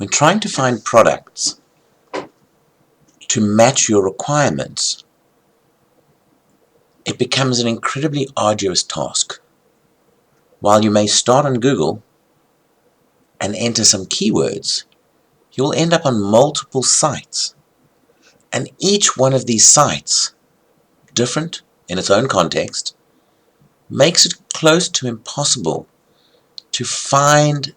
When trying to find products to match your requirements, it becomes an incredibly arduous task. While you may start on Google and enter some keywords, you'll end up on multiple sites. And each one of these sites, different in its own context, makes it close to impossible to find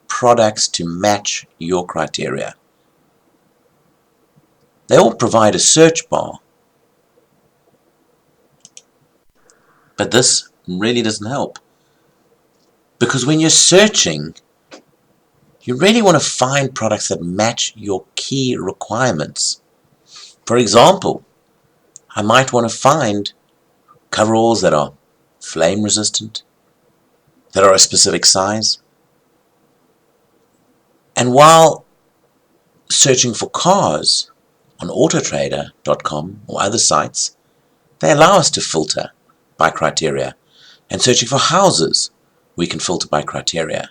products to match your criteria. They all provide a search bar, but this really doesn't help. Because when you're searching, you really want to find products that match your key requirements. For example, I might want to find coveralls that are flame resistant, that are a specific size. And while searching for cars on autotrader.com or other sites, they allow us to filter by criteria. And searching for houses, we can filter by criteria.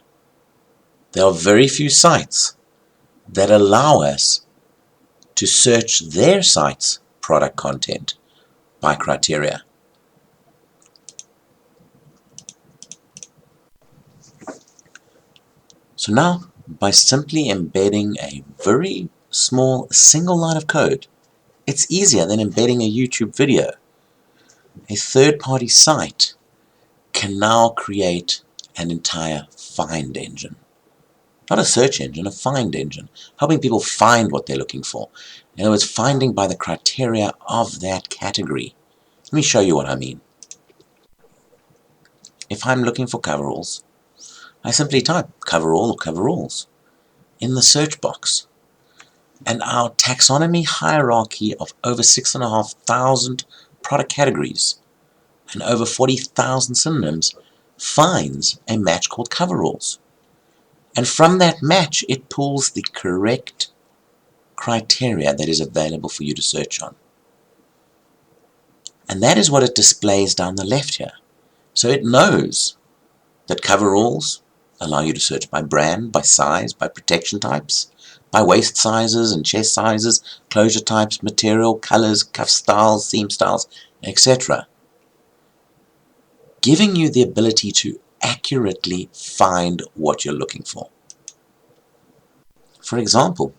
There are very few sites that allow us to search their site's product content by criteria. So now, by simply embedding a very small single line of code, it's easier than embedding a YouTube video. A third-party site can now create an entire find engine. Not a search engine, a find engine, helping people find what they're looking for. In other words, finding by the criteria of that category. Let me show you what I mean. If I'm looking for coveralls, I simply type coverall or coveralls in the search box. And our taxonomy hierarchy of over 6,500 product categories and over 40,000 synonyms finds a match called coveralls. And from that match, it pulls the correct criteria that is available for you to search on. And that is what it displays down the left here. So it knows that coveralls allow you to search by brand, by size, by protection types, by waist sizes and chest sizes, closure types, material, colors, cuff styles, seam styles, etc. Giving you the ability to accurately find what you're looking for. For example,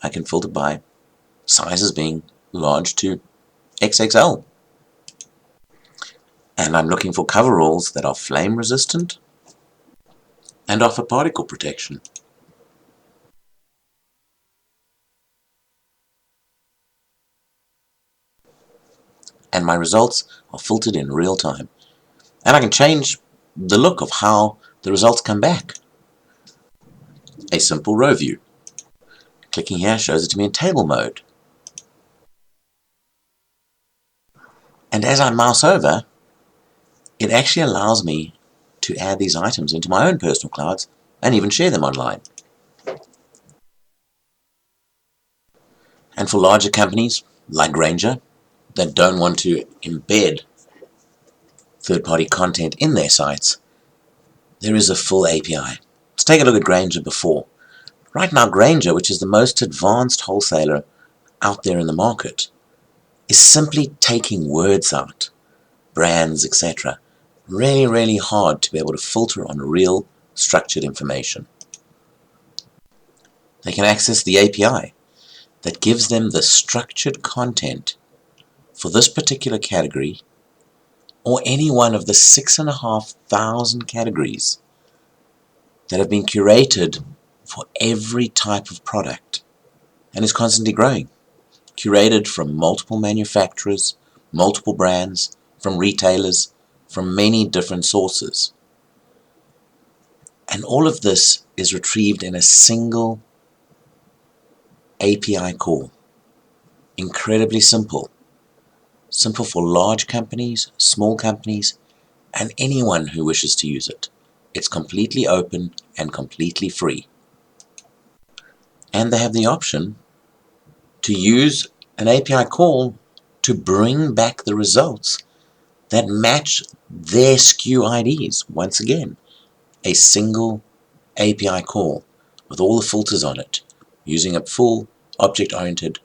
I can filter by sizes being large to XXL. And I'm looking for coveralls that are flame resistant and offer particle protection. And my results are filtered in real time. And I can change the look of how the results come back. A simple row view. Clicking here shows it to me in table mode. And as I mouse over, it actually allows me to add these items into my own personal clouds and even share them online. And for larger companies like Grainger that don't want to embed third-party content in their sites, there is a full API. Let's take a look at Grainger before. Right now, Grainger, which is the most advanced wholesaler out there in the market, is simply taking words out, brands, etc. Really, really hard to be able to filter on real structured information. They can access the API that gives them the structured content for this particular category or any one of the 6,500 categories that have been curated for every type of product and is constantly growing. Curated from multiple manufacturers, multiple brands, from retailers, from many different sources. And all of this is retrieved in a single API call. Incredibly simple. Simple for large companies, small companies, and anyone who wishes to use it. It's completely open and completely free. And they have the option to use an API call to bring back the results that match their SKU IDs. Once again, a single API call with all the filters on it, using a full object-oriented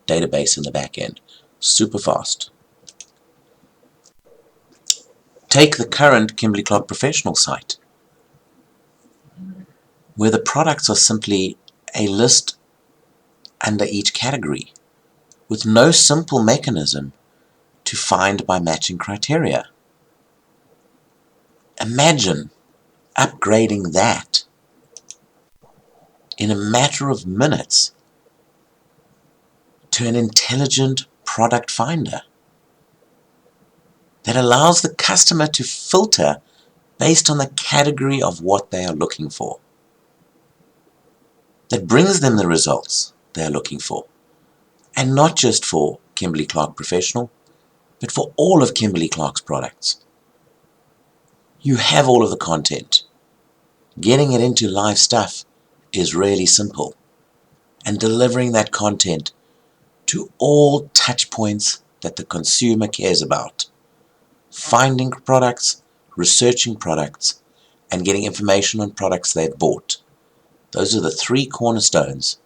database in the back end. Super fast. Take the current Kimberly-Clark Professional site, where the products are simply a list under each category, with no simple mechanism to find by matching criteria. Imagine upgrading that in a matter of minutes to an intelligent product finder that allows the customer to filter based on the category of what they are looking for, that brings them the results they are looking for, and not just for Kimberly-Clark Professional, but for all of Kimberly-Clark's products. You have all of the content. Getting it into live stuff is really simple, and delivering that content to all touch points that the consumer cares about. Finding products, researching products, and getting information on products they've bought. Those are the three cornerstones